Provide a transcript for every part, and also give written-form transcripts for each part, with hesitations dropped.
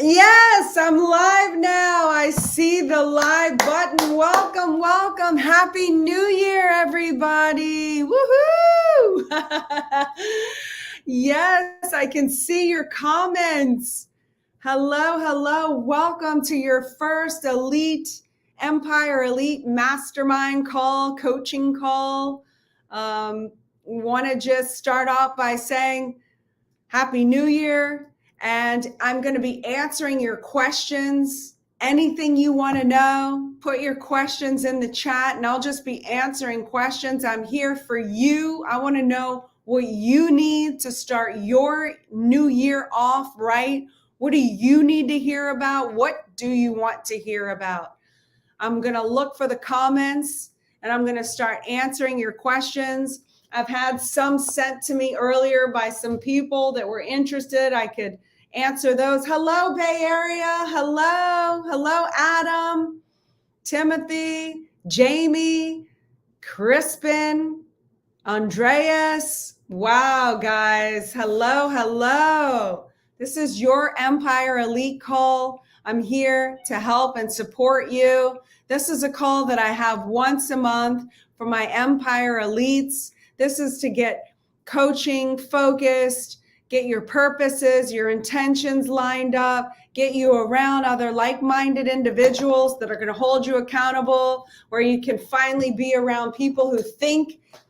Yes, I'm live now. I see the live button. Welcome, welcome. Happy New Year, everybody. Woohoo! Yes, I can see your comments. Hello, hello. Welcome to your first Empire Elite Mastermind call, coaching call. Want to just start off by saying Happy New Year. And I'm going to be answering your questions. Anything you want to know, put your questions in the chat and I'll just be answering questions. I'm here for you. I want to know what you need to start your new year off right. What do you need to hear about? What do you want to hear about? I'm going to look for the comments and I'm going to start answering your questions. I've had some sent to me earlier by some people that were interested. I could answer those. Hello, Bay Area. Hello. Hello, Adam, Timothy, Jamie, Crispin, Andreas. Wow, guys. Hello, hello. This is your Empire Elite call. I'm here to help and support you. This is a call that I have once a month for my Empire Elites. This is to get coaching focused, get your purposes, your intentions lined up, get you around other like-minded individuals that are going to hold you accountable, where you can finally be around people who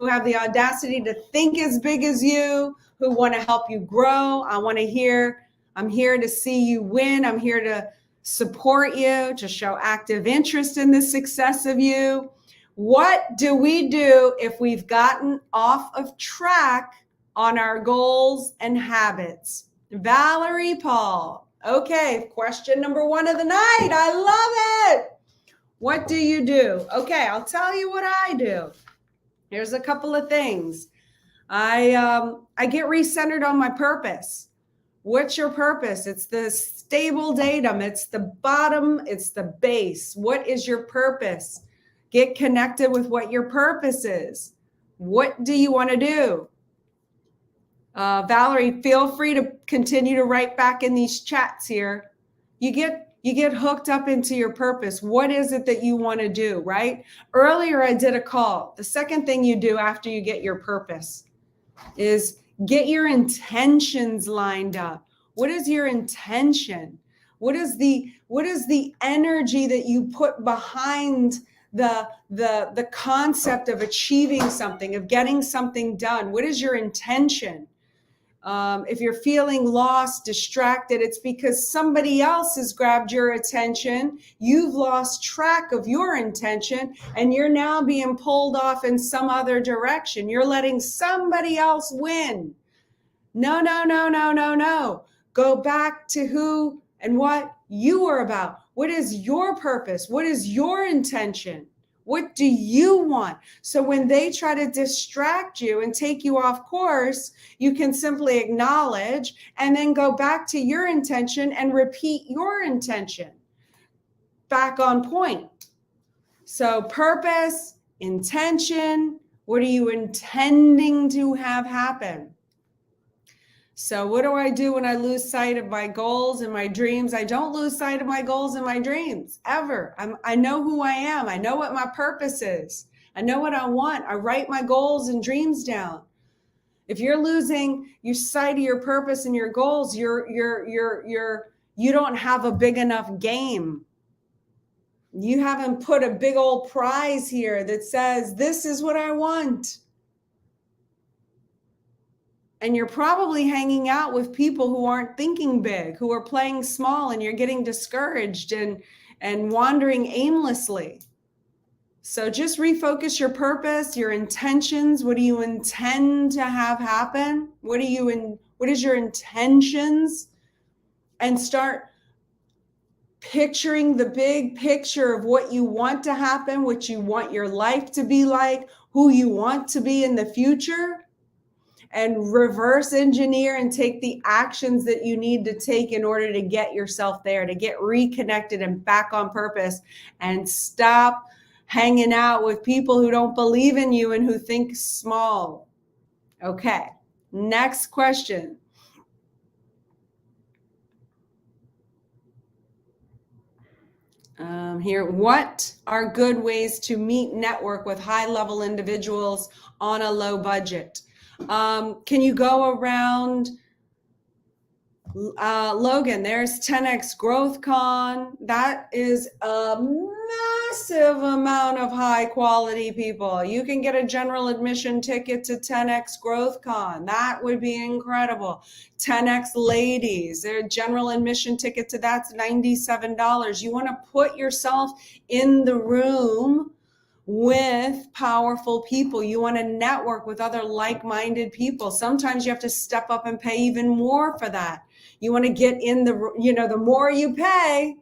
have the audacity to think as big as you, who want to help you grow. I'm here to see you win. I'm here to support you, to show active interest in the success of you. What do we do if we've gotten off of track on our goals and habits? Valerie Paul. Okay, question number 1 of the night. I love it. What do you do? Okay, I'll tell you what I do. Here's a couple of things. I get recentered on my purpose. What's your purpose? It's the stable datum. It's the bottom. It's the base. What is your purpose? Get connected with what your purpose is. What do you want to do? Valerie, feel free to continue to write back in these chats here. You get hooked up into your purpose. What is it that you want to do, right? Earlier, I did a call. The second thing you do after you get your purpose is get your intentions lined up. What is your intention? What is the energy that you put behind the concept of achieving something, of getting something done? What is your intention? If you're feeling lost, distracted, it's because somebody else has grabbed your attention. You've lost track of your intention and you're now being pulled off in some other direction. You're letting somebody else win. No, no, no, no, no, no. Go back to who and what you are about. What is your purpose? What is your intention? What do you want? So when they try to distract you and take you off course, you can simply acknowledge and then go back to your intention and repeat your intention. Back on point. So purpose, intention, what are you intending to have happen? So what do I do when I lose sight of my goals and my dreams? I don't lose sight of my goals and my dreams, ever. I know who I am. I know what my purpose is. I know what I want. I write my goals and dreams down. If you're losing your sight of your purpose and your goals, you don't have a big enough game. You haven't put a big old prize here that says, this is what I want. And you're probably hanging out with people who aren't thinking big, who are playing small, and you're getting discouraged and wandering aimlessly. So just refocus your purpose, your intentions. What do you intend to have happen? What is your intentions? And start picturing the big picture of what you want to happen, what you want your life to be like, who you want to be in the future. And reverse engineer and take the actions that you need to take in order to get yourself there, to get reconnected and back on purpose, and stop hanging out with people who don't believe in you and who think small. Okay, next question. Here, what are good ways to meet, network with high-level individuals on a low budget? Can you go around, Logan, there's 10X Growth Con. That is a massive amount of high quality people. You can get a general admission ticket to 10X Growth Con. That would be incredible. 10X Ladies, their general admission ticket to that's $97. You want to put yourself in the room with powerful people. You want to network with other like-minded people. Sometimes you have to step up and pay even more for that. You want to get in the, the more you pay,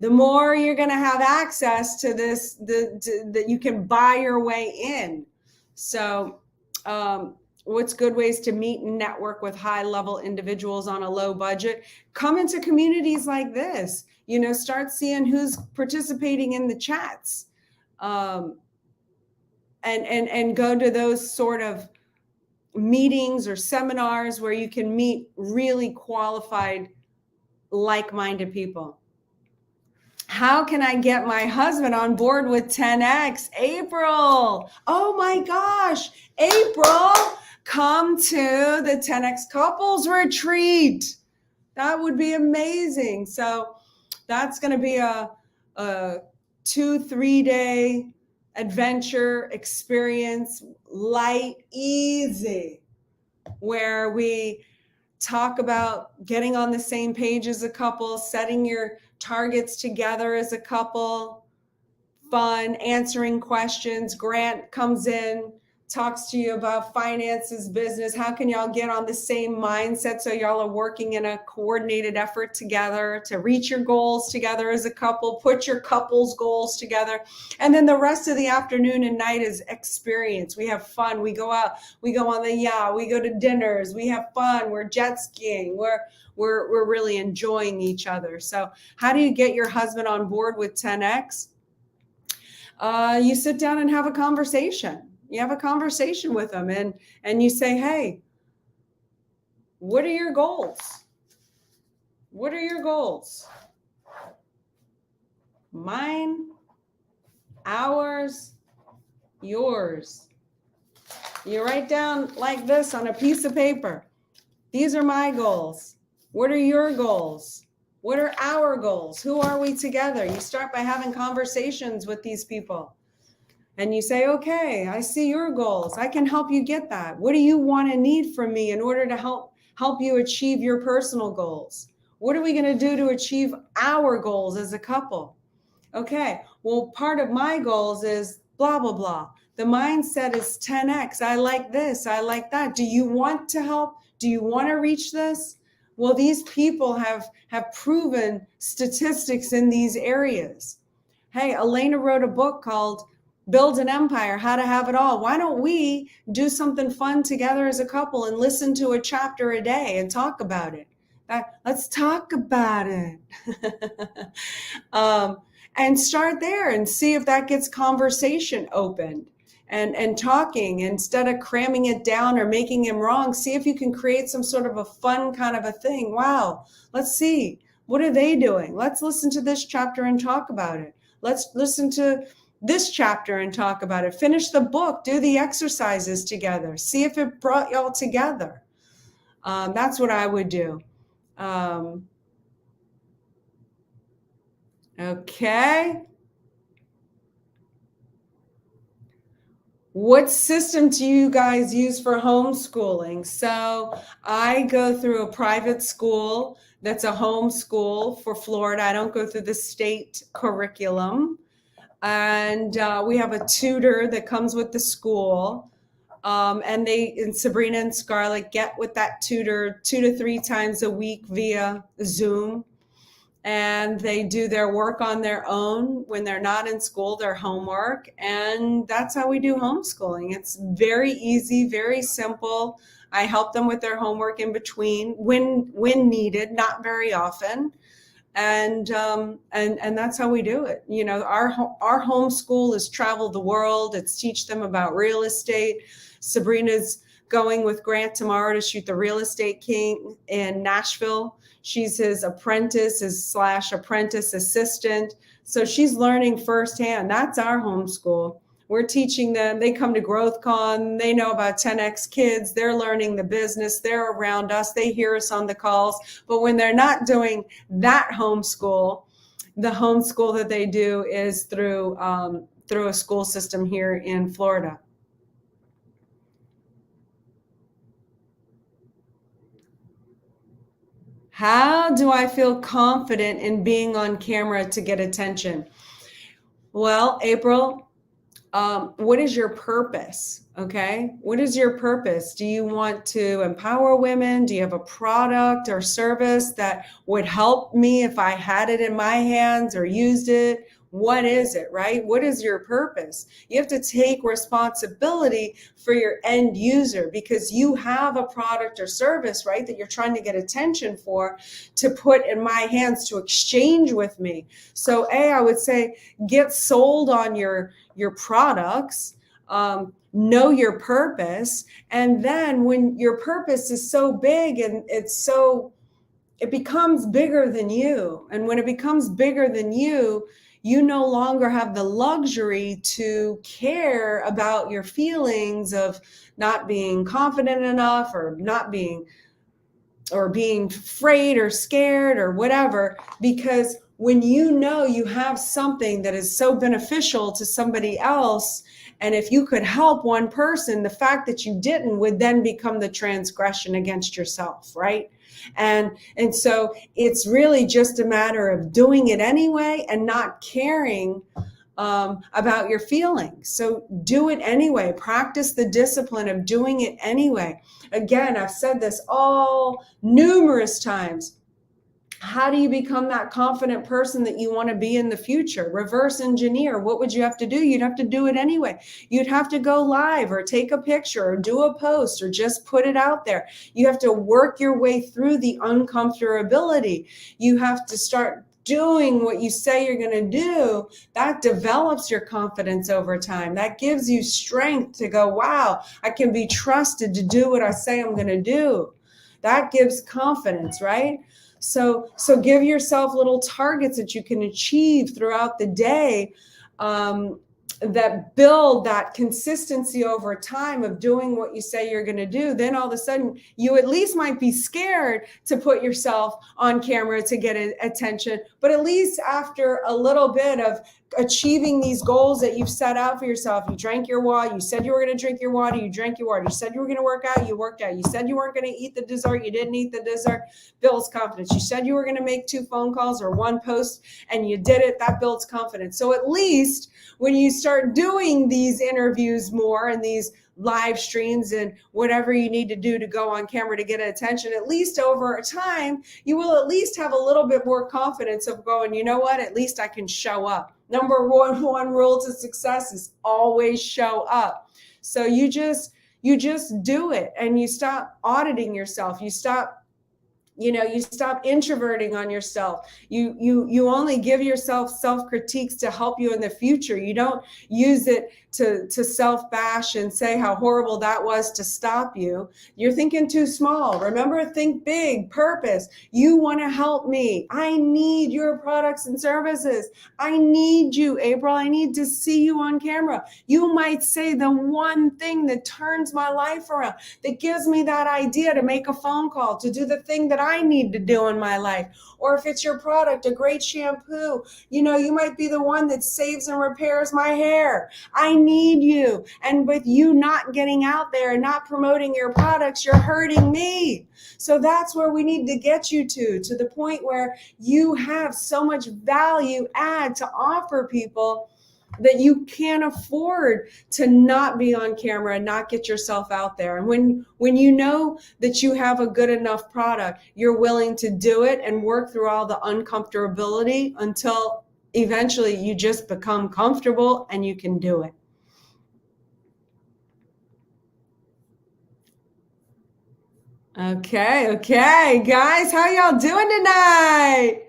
the more you're going to have access to this, that you can buy your way in. So, what's good ways to meet and network with high-level individuals on a low budget? Come into communities like this. Start seeing who's participating in the chats, and go to those sort of meetings or seminars where you can meet really qualified, like-minded people. How can I get my husband on board with 10X? April. Oh my gosh, April, come to the 10X couples retreat. That would be amazing. So that's going to be a 2-3 day adventure experience, light, easy, where we talk about getting on the same page as a couple, setting your targets together as a couple, fun, answering questions. Grant comes in, talks to you about finances, business. How can y'all get on the same mindset so y'all are working in a coordinated effort together to reach your goals together as a couple, put your couples goals together. And then the rest of the afternoon and night is experience. We have fun. We go out, we go on the yacht, we go to dinners, we have fun. We're jet skiing. We're really enjoying each other. So how do you get your husband on board with 10X? You sit down and have a conversation. You have a conversation with them and you say, hey, what are your goals? What are your goals? Mine, ours, yours. You write down like this on a piece of paper. These are my goals. What are your goals? What are our goals? Who are we together? You start by having conversations with these people. And you say, okay, I see your goals. I can help you get that. What do you want and need from me in order to help you achieve your personal goals? What are we going to do to achieve our goals as a couple? Okay, well, part of my goals is blah, blah, blah. The mindset is 10X. I like this. I like that. Do you want to help? Do you want to reach this? Well, these people have proven statistics in these areas. Hey, Elena wrote a book called Build an Empire, How to Have It All. Why don't we do something fun together as a couple and listen to a chapter a day and talk about it? Let's talk about it. And start there and see if that gets conversation opened and talking instead of cramming it down or making him wrong. See if you can create some sort of a fun kind of a thing. Wow, let's see. What are they doing? Let's listen to this chapter and talk about it. Let's listen to this chapter and talk about it. Finish the book, do the exercises together. See if it brought y'all together. That's what I would do. Okay. What system do you guys use for homeschooling? So I go through a private school that's a homeschool for Florida. I don't go through the state curriculum. And we have a tutor that comes with the school. And Sabrina and Scarlett get with that tutor 2 to 3 times a week via Zoom. And they do their work on their own when they're not in school, their homework. And that's how we do homeschooling. It's very easy, very simple. I help them with their homework in between when needed, not very often. And that's how we do it. Our homeschool is travel the world. It's teach them about real estate. Sabrina's going with Grant tomorrow to shoot The Real Estate King in Nashville. She's his apprentice, his / apprentice assistant. So she's learning firsthand. That's our homeschool. We're teaching them. They come to GrowthCon. They know about 10X Kids. They're learning the business. They're around us. They hear us on the calls. But when they're not doing that homeschool, the homeschool that they do is through a school system here in Florida. How do I feel confident in being on camera to get attention? Well, April, what is your purpose? Okay. What is your purpose? Do you want to empower women? Do you have a product or service that would help me if I had it in my hands or used it? What is it, right? What is your purpose? You have to take responsibility for your end user because you have a product or service, right, that you're trying to get attention for to put in my hands to exchange with me. So I would say get sold on your products, know your purpose. And then when your purpose is so big and it becomes bigger than you. And when it becomes bigger than you, you no longer have the luxury to care about your feelings of not being confident enough or being afraid or scared or whatever, because when you know you have something that is so beneficial to somebody else, and if you could help one person, the fact that you didn't would then become the transgression against yourself, right? And so it's really just a matter of doing it anyway and not caring about your feelings. So do it anyway. Practice the discipline of doing it anyway. Again, I've said this all numerous times. How do you become that confident person that you want to be in the future? Reverse engineer. What would you have to do? You'd have to do it anyway. You'd have to go live or take a picture or do a post or just put it out there. You have to work your way through the uncomfortability. You have to start doing what you say you're going to do. That develops your confidence over time. That gives you strength to go, wow, I can be trusted to do what I say I'm going to do. That gives confidence, right? So give yourself little targets that you can achieve throughout the day that build that consistency over time of doing what you say you're going to do. Then all of a sudden, you at least might be scared to put yourself on camera to get attention. But at least after a little bit of achieving these goals that you've set out for yourself, you drank your water, you said you were going to drink your water, you drank your water, you said you were going to work out, you worked out, you said you weren't going to eat the dessert, you didn't eat the dessert, builds confidence. You said you were going to make 2 phone calls or 1 post and you did it, that builds confidence. So at least when you start doing these interviews more and these live streams and whatever you need to do to go on camera to get attention, at least over time, you will at least have a little bit more confidence of going, you know what, at least I can show up. Number one rule to success is always show up. So you just do it and you stop auditing yourself. You stop introverting on yourself. You only give yourself self-critiques to help you in the future. You don't use it to self-bash and say how horrible that was to stop you. You're thinking too small. Remember, think big, purpose. You want to help me. I need your products and services. I need you, April. I need to see you on camera. You might say the one thing that turns my life around, that gives me that idea to make a phone call, to do the thing that I need to do in my life. Or if it's your product, a great shampoo, you might be the one that saves and repairs my hair. I need you. And with you not getting out there and not promoting your products, you're hurting me. So that's where we need to get you to the point where you have so much value add to offer people that you can't afford to not be on camera and not get yourself out there. And when you know that you have a good enough product, you're willing to do it and work through all the uncomfortability until eventually you just become comfortable and you can do it. Okay, guys, how y'all doing tonight?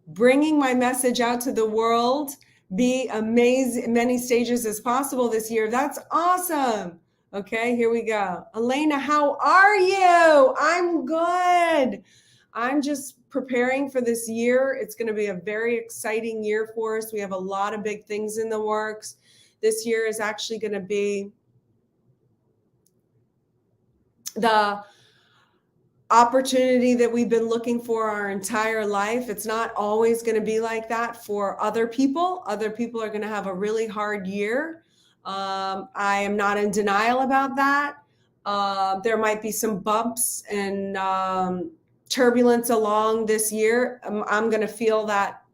Bringing my message out to the world. Be amazing, many stages as possible this year. That's awesome. Okay, here we go. Elena, how are you? I'm good. I'm just preparing for this year. It's going to be a very exciting year for us. We have a lot of big things in the works. This year is actually going to be the opportunity that we've been looking for our entire life. It's not always going to be like that for other people. Other people are going to have a really hard year. I am not in denial about that. There might be some bumps and turbulence along this year. I'm going to feel that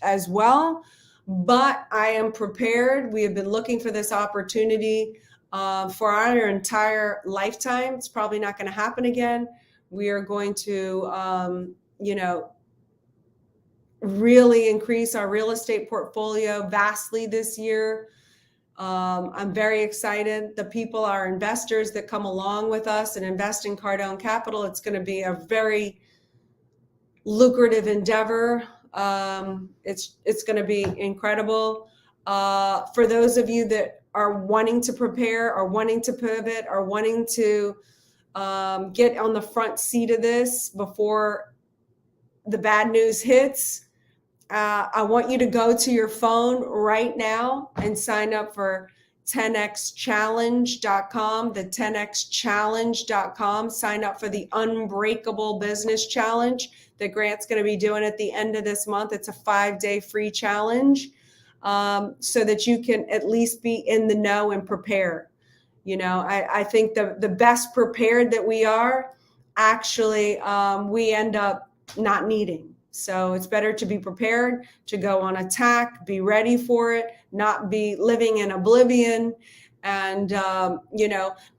as well, but I am prepared. We have been looking for this opportunity for our entire lifetime. It's probably not going to happen again. We are going to, really increase our real estate portfolio vastly this year. I'm very excited. The people, our investors that come along with us and invest in Cardone Capital, it's going to be a very lucrative endeavor. It's going to be incredible. For those of you that are wanting to prepare or wanting to pivot or wanting to get on the front seat of this before the bad news hits, I want you to go to your phone right now and sign up for 10xchallenge.com, the 10xchallenge.com. Sign up for the Unbreakable Business Challenge that Grant's going to be doing at the end of this month. It's a 5-day free challenge so that you can at least be in the know and prepare. I think the best prepared that we are, actually, we end up not needing. So it's better to be prepared, to go on attack, be ready for it, not be living in oblivion, and,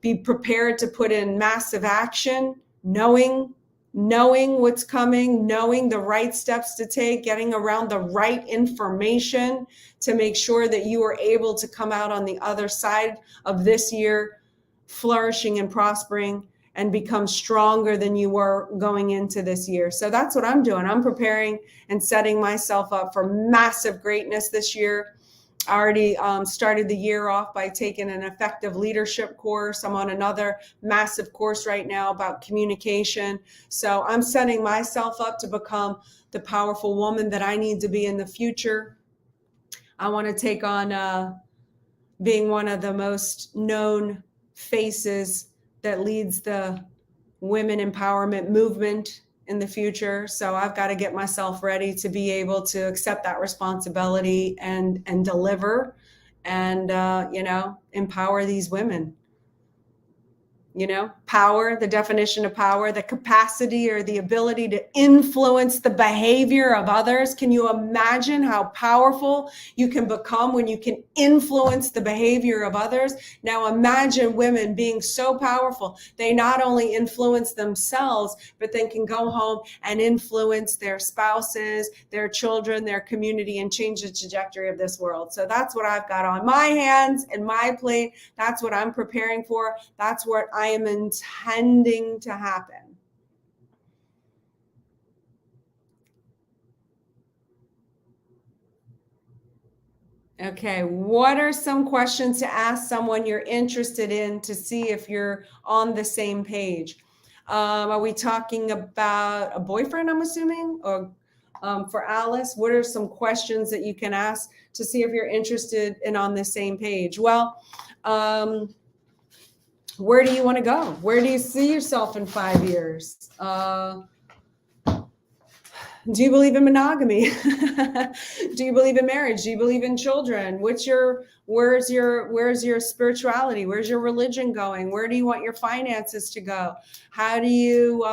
be prepared to put in massive action, knowing what's coming, knowing the right steps to take, getting around the right information to make sure that you are able to come out on the other side of this year flourishing and prospering and become stronger than you were going into this year. So that's what I'm doing. I'm preparing and setting myself up for massive greatness this year. I already started the year off by taking an effective leadership course. I'm on another massive course right now about communication. So I'm setting myself up to become the powerful woman that I need to be in the future. I want to take on being one of the most known faces that leads the women empowerment movement in the future. So I've got to get myself ready to be able to accept that responsibility and deliver and, empower these women. Power, the definition of power, the capacity or the ability to influence the behavior of others. Can you imagine how powerful you can become when you can influence the behavior of others? Now imagine women being so powerful. They not only influence themselves, but then can go home and influence their spouses, their children, their community, and change the trajectory of this world. So that's what I've got on my hands and my plate. That's what I'm preparing for. That's what I am intending to happen. Okay, what are some questions to ask someone you're interested in to see if you're on the same page? Are we talking about a boyfriend, I'm assuming, or for Alice? What are some questions that you can ask to see if you're interested and on the same page? Well, where do you want to go? Where do you see yourself in 5 years? Do you believe in monogamy? Do you believe in marriage? Do you believe in children? Where's your spirituality? Where's your religion going? Where do you want your finances to go? How do you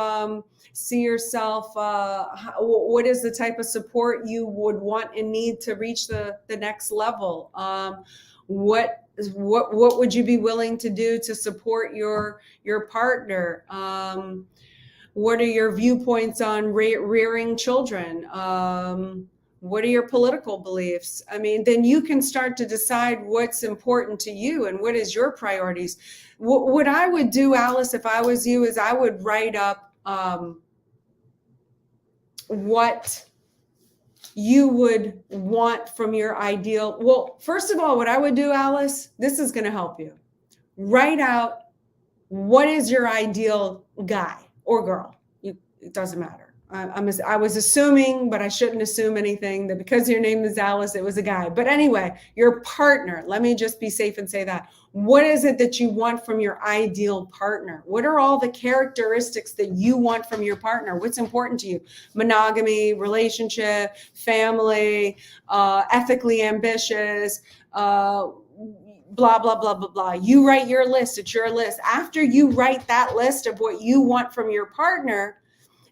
see yourself? What is the type of support you would want and need to reach the next level? What would you be willing to do to support your partner? What are your viewpoints on rearing children? What are your political beliefs? I mean, then you can start to decide what's important to you and what is your priorities. What I would do, Alice, if I was you, is I would write up what you would want from your ideal. Well, first of all, what I would do, Alice, this is going to help you. write out what is your ideal guy or girl. It doesn't matter. I was assuming, but I shouldn't assume anything, that because your name is Alice, it was a guy. But anyway, your partner, let me just be safe and say that. What is it that you want from your ideal partner? What are all the characteristics that you want from your partner? What's important to you? Monogamy, relationship, family, ethically ambitious, blah, blah, blah, blah, blah. You write your list. It's your list. After you write that list of what you want from your partner,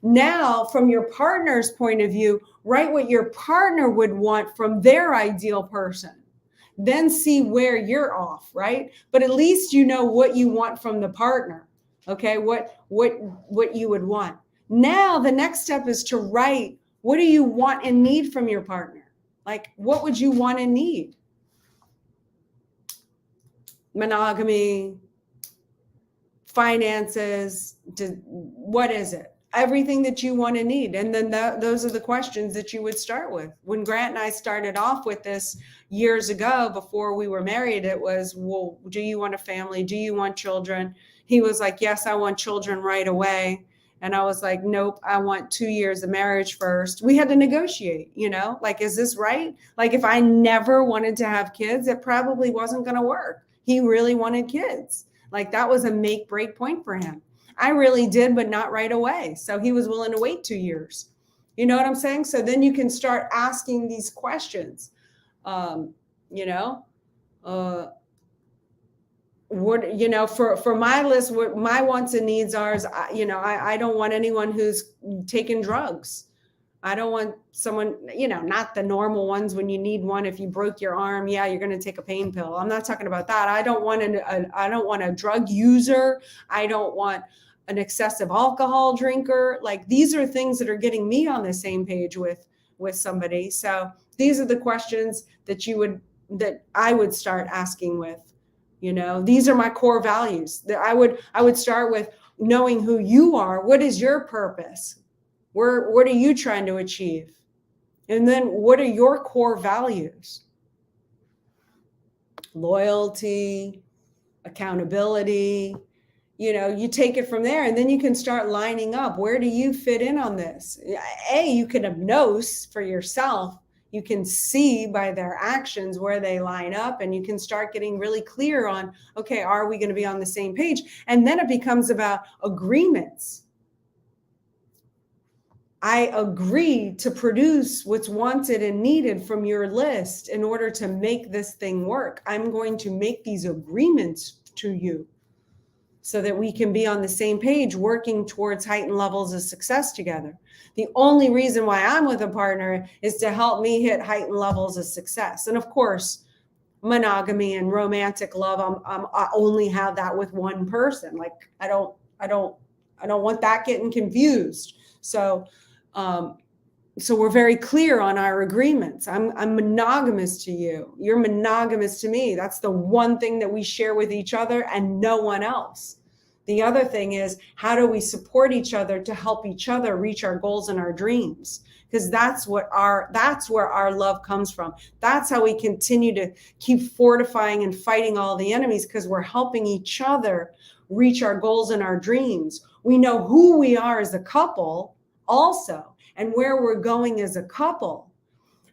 now, from your partner's point of view, write what your partner would want from their ideal person. Then see where you're off, right? But at least you know what you want from the partner. Okay, what you would want. Now, the next step is to write, what do you want and need from your partner? Like, what would you want and need? Monogamy, finances, what is it? Everything that you want and need. And then those are the questions that you would start with. When Grant and I started off with this years ago, before we were married, it was, well, do you want a family? Do you want children? He was like, yes, I want children right away. And I was like, nope, I want 2 years of marriage first. We had to negotiate, like, is this right? Like, if I never wanted to have kids, it probably wasn't going to work. He really wanted kids. Like, that was a make break point for him. I really did, but not right away. So he was willing to wait 2 years. You know what I'm saying? So then you can start asking these questions. What, for my list, what my wants and needs are, is, I don't want anyone who's taking drugs. I don't want someone, not the normal ones when you need one. If you broke your arm, yeah, you're going to take a pain pill. I'm not talking about that. I don't want a drug user. I don't want an excessive alcohol drinker. Like, these are things that are getting me on the same page with somebody. So these are the questions that I would start asking with. These are my core values. That I would start with knowing who you are. What is your purpose? What are you trying to achieve? And then what are your core values? Loyalty, accountability. You take it from there, and then you can start lining up. Where do you fit in on this? You can know for yourself. You can see by their actions where they line up, and you can start getting really clear on, okay, are we going to be on the same page? And then it becomes about agreements. I agree to produce what's wanted and needed from your list in order to make this thing work. I'm going to make these agreements to you so that we can be on the same page, working towards heightened levels of success together. The only reason why I'm with a partner is to help me hit heightened levels of success. And of course, monogamy and romantic love, I only have that with one person. Like, I don't want that getting confused. So we're very clear on our agreements. I'm monogamous to you. You're monogamous to me. That's the one thing that we share with each other and no one else. The other thing is, how do we support each other to help each other reach our goals and our dreams? Because that's where our love comes from. That's how we continue to keep fortifying and fighting all the enemies, because we're helping each other reach our goals and our dreams. We know who we are as a couple also, and where we're going as a couple,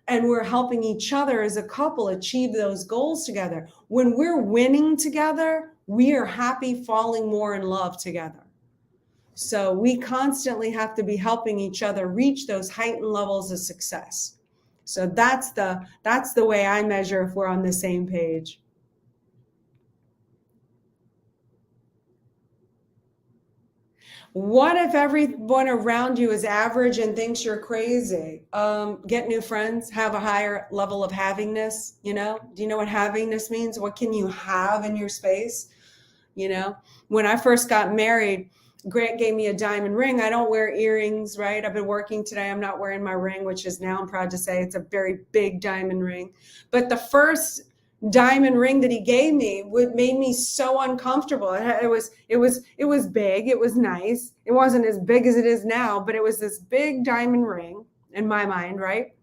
and we're helping each other as a couple achieve those goals together. When we're winning together, we are happy, falling more in love together. So we constantly have to be helping each other reach those heightened levels of success. So that's the way I measure if we're on the same page. What if everyone around you is average and thinks you're crazy? Get new friends, have a higher level of havingness. Do you know what havingness means? What can you have in your space? When I first got married, Grant gave me a diamond ring. I don't wear earrings, right? I've been working today. I'm not wearing my ring, which is now, I'm proud to say, it's a very big diamond ring. But the first diamond ring that he gave me made me so uncomfortable. It was big. It was nice. It wasn't as big as it is now, but it was this big diamond ring in my mind, right?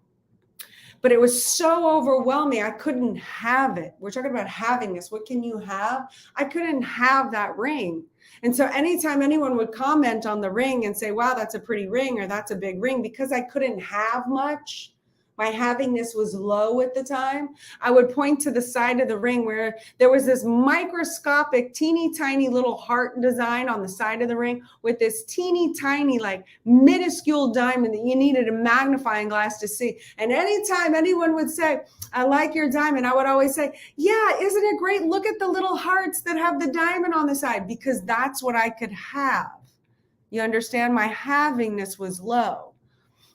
but it was so overwhelming. I couldn't have it. We're talking about having this. What can you have? I couldn't have that ring. And so anytime anyone would comment on the ring and say, wow, that's a pretty ring, or that's a big ring, because I couldn't have much, my havingness was low at the time, I would point to the side of the ring where there was this microscopic, teeny tiny little heart design on the side of the ring with this teeny tiny, like minuscule diamond that you needed a magnifying glass to see. And anytime anyone would say, I like your diamond, I would always say, yeah, isn't it great? Look at the little hearts that have the diamond on the side, because that's what I could have. You understand? My havingness was low.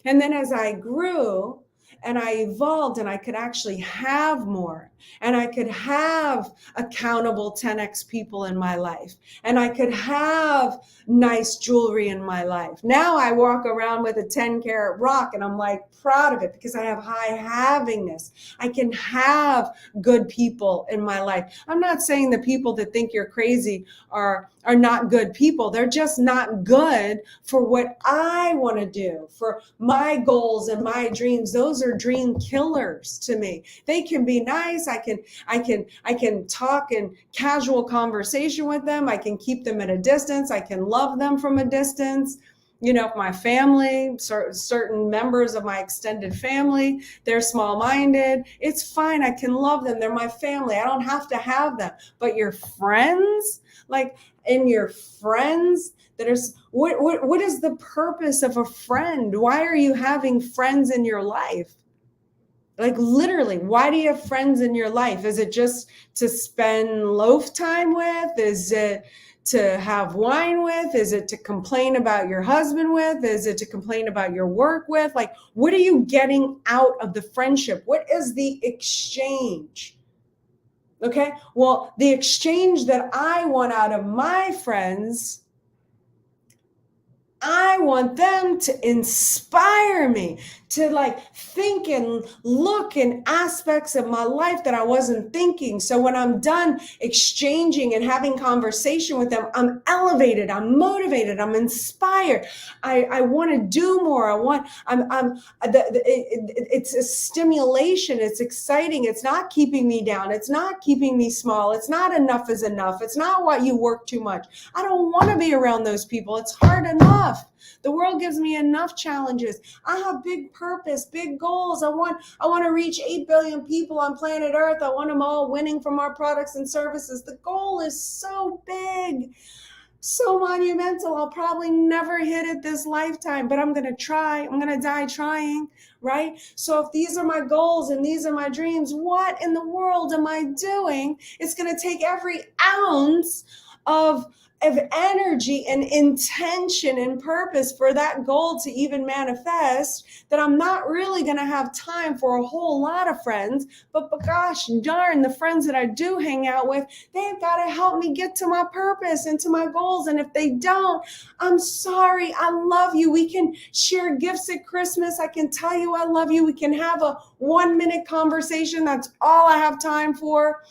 And then as I grew, and I evolved, and I could actually have more, and I could have accountable 10x people in my life, and I could have nice jewelry in my life. Now I walk around with a 10-carat rock, and I'm like proud of it because I have high havingness. I can have good people in my life. I'm not saying the people that think you're crazy are not good people. They're just not good for what I want to do, for my goals and my dreams. Those are dream killers to me. They can be nice. I can talk in casual conversation with them. I can keep them at a distance. I can love them from a distance. You know, my family, certain members of my extended family, they're small-minded. It's fine. I can love them. They're my family. I don't have to have them. But your friends, like, and your friends that are, what is the purpose of a friend? Why are you having friends in your life? Like, literally, why do you have friends in your life? Is it just to spend loaf time with? Is it to have wine with? Is it to complain about your husband with? Is it to complain about your work with? Like, what are you getting out of the friendship? What is the exchange? Okay, well, the exchange that I want out of my friends, I want them to inspire me to like think and look in aspects of my life that I wasn't thinking. So when I'm done exchanging and having conversation with them, I'm elevated, I'm motivated, I'm inspired. I want to do more. It's a stimulation. It's exciting. It's not keeping me down. It's not keeping me small. It's not enough is enough. It's not what you work too much. I don't want to be around those people. It's hard enough. The world gives me enough challenges. I have big purpose, big goals. I want to reach 8 billion people on planet Earth. I want them all winning from our products and services. The goal is so big, so monumental. I'll probably never hit it this lifetime, but I'm going to try. I'm going to die trying, right? So if these are my goals and these are my dreams, what in the world am I doing? It's going to take every ounce of energy and intention and purpose for that goal to even manifest, that I'm not really going to have time for a whole lot of friends. But gosh darn, the friends that I do hang out with, they've got to help me get to my purpose and to my goals. And if they don't, I'm sorry. I love you. We can share gifts at Christmas. I can tell you I love you. We can have a 1-minute conversation. That's all I have time for.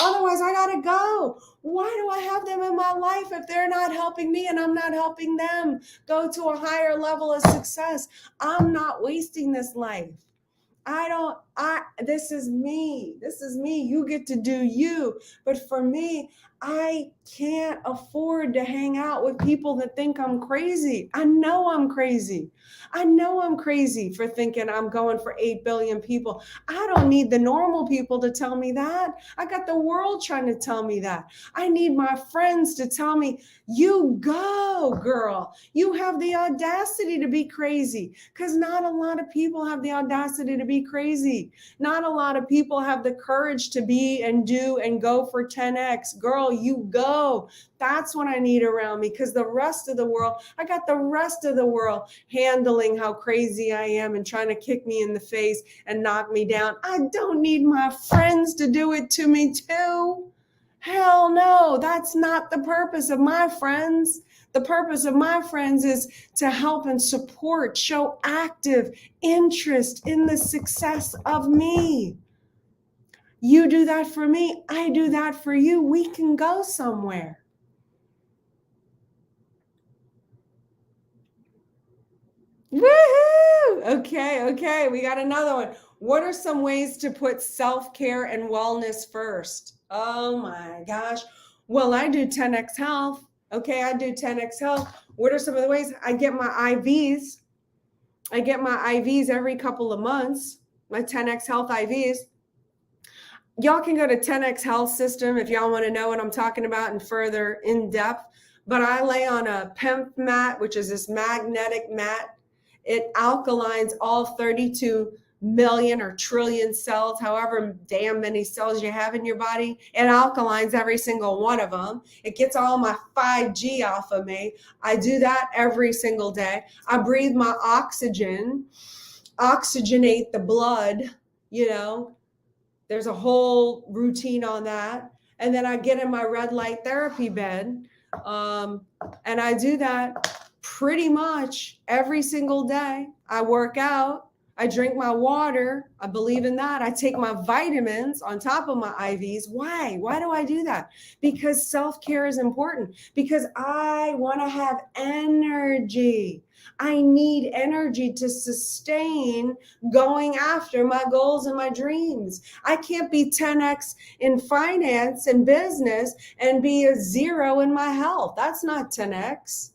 Otherwise, I got to go. Why do I have them in my life if they're not helping me and I'm not helping them go to a higher level of success? I'm not wasting this life. This is me. This is me. You get to do you. But for me, I can't afford to hang out with people that think I'm crazy. I know I'm crazy. I know I'm crazy for thinking I'm going for 8 billion people. I don't need the normal people to tell me that. I got the world trying to tell me that. I need my friends to tell me, you go, girl. You have the audacity to be crazy, because not a lot of people have the audacity to be crazy. Not a lot of people have the courage to be and do and go for 10x. Girl, you go. That's what I need around me, because the rest of the world, I got the rest of the world handling how crazy I am and trying to kick me in the face and knock me down. I don't need my friends to do it to me too. Hell no, that's not the purpose of my friends. The purpose of my friends is to help and support, show active interest in the success of me. You do that for me, I do that for you. We can go somewhere. Woohoo! Okay, we got another one. What are some ways to put self-care and wellness first? Oh my gosh. Well, I do 10x Health. Okay, I do 10x Health. What are some of the ways? I get my IVs. I get my IVs every couple of months, my 10x Health IVs. Y'all can go to 10x Health System if y'all want to know what I'm talking about and further in depth. But I lay on a PEMF mat, which is this magnetic mat. It alkalines all 32 million or trillion cells, however damn many cells you have in your body. It alkalines every single one of them. It gets all my 5G off of me. I do that every single day. I breathe my oxygen, oxygenate the blood, you know. There's a whole routine on that. And then I get in my red light therapy bed. And I do that pretty much every single day. I work out. I drink my water. I believe in that. I take my vitamins on top of my IVs. Why? Why do I do that? Because self-care is important. Because I want to have energy. I need energy to sustain going after my goals and my dreams. I can't be 10x in finance and business and be a 0 in my health. That's not 10x.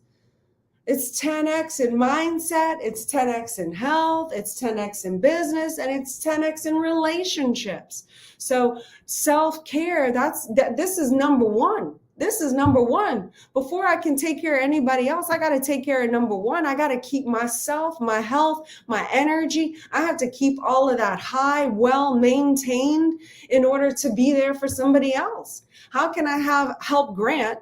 It's 10x in mindset, it's 10x in health, it's 10x in business, and it's 10x in relationships. So self-care, this is number one. This is number one. Before I can take care of anybody else, I got to take care of number one. I got to keep myself, my health, my energy. I have to keep all of that high, well maintained in order to be there for somebody else. How can I help Grant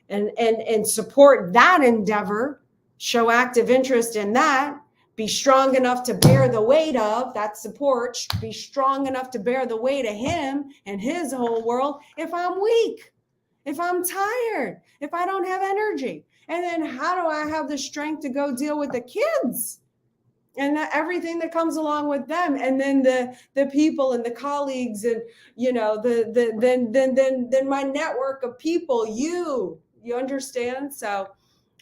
and support that endeavor, show active interest in that, be strong enough to bear the weight of that support, be strong enough to bear the weight of him and his whole world if I'm weak, if I'm tired, if I don't have energy? And then how do I have the strength to go deal with the kids and everything that comes along with them, and then the people and the colleagues, and then my network of people, you understand? So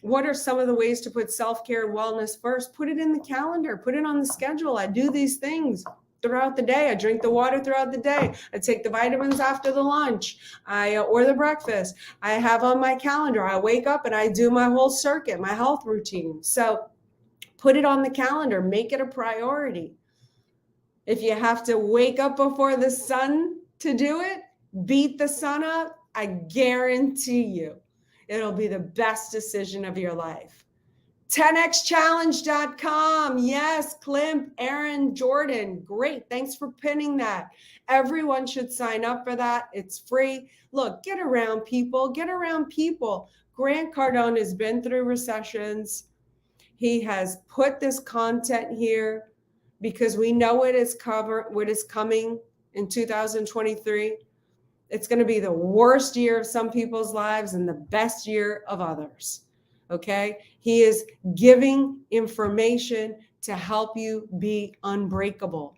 what are some of the ways to put self-care and wellness first? Put it in the calendar, put it on the schedule. I do these things throughout the day. I drink the water throughout the day. I take the vitamins after the lunch, or the breakfast. I have on my calendar. I wake up and I do my whole circuit, my health routine. So put it on the calendar, make it a priority. If you have to wake up before the sun to do it, beat the sun up, I guarantee you it'll be the best decision of your life. 10xchallenge.com. Yes, Clint, Aaron, Jordan. Great. Thanks for pinning that. Everyone should sign up for that. It's free. Look, get around people. Get around people. Grant Cardone has been through recessions. He has put this content here because we know what is coming in 2023. It's going to be the worst year of some people's lives and the best year of others. Okay? He is giving information to help you be unbreakable.